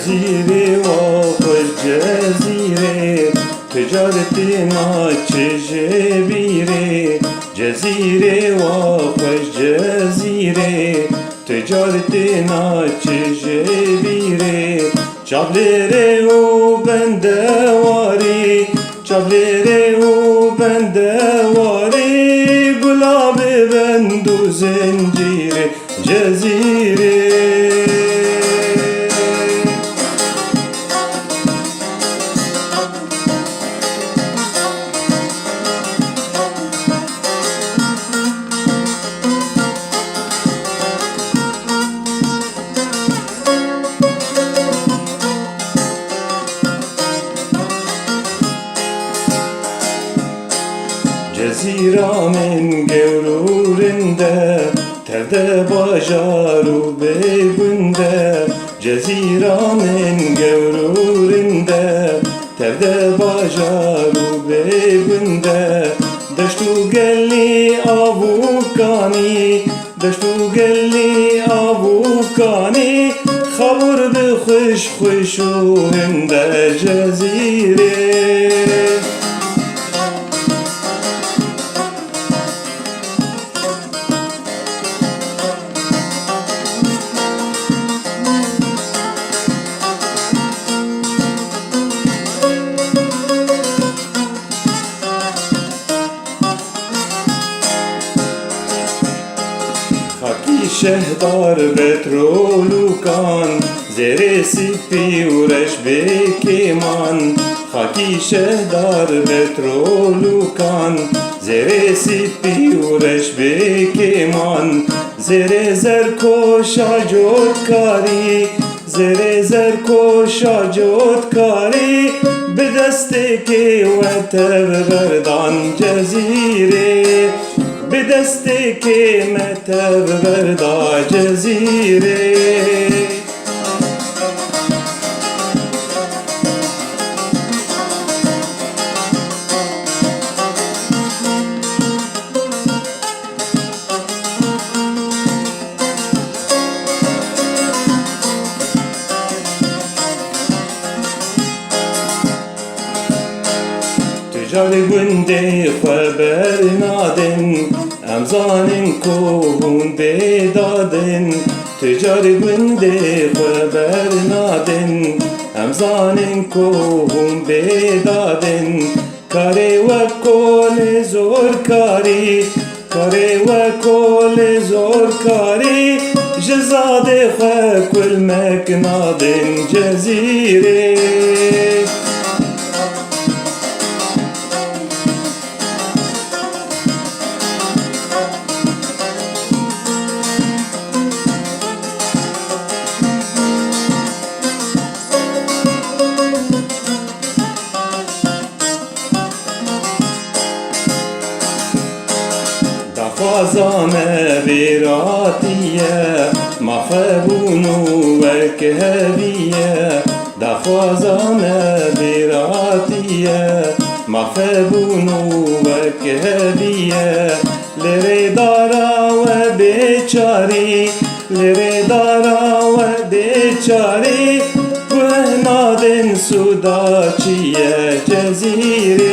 جزيرة وخش جزيرة تجارتنا جبيرة جزيرة وخش جزيرة تجارتنا جبيرة çavlere o bendevari çavlere o bendevari gulabe bendu zincire cezire Ceziremin gevurinde tevde bajaru beybünde Ceziremin gevurinde tevde bajaru beybünde Deştu gelli avukani Deştu gelli avukani Xabur bi xuş xuşu hinde cezire شهدار بترولوکان زیر سپی و رش بکیمان خاکی شهدار بترولوکان زیر سپی و رش بکیمان زیر زرکوشا جودکاری زیر زرکوشا جودکاری به دست که و تبردان جزیره به دست که متبردا جزیره تجاری گنده خبر نادن امزانن کوهون بیدادن تجاری گنده خبر نادن امزانن کوهون بیدادن کاری و کول زور کاری کاری و کول زور کاری جزاد خکل مکنادن جزیره خوازانه ویراتیه مخبونو وکهویه دخوازانه ویراتیه مخبونو وکهویه لره دارا و بیچاری لره دارا و بیچاری گهنادن سودا چیه جزیره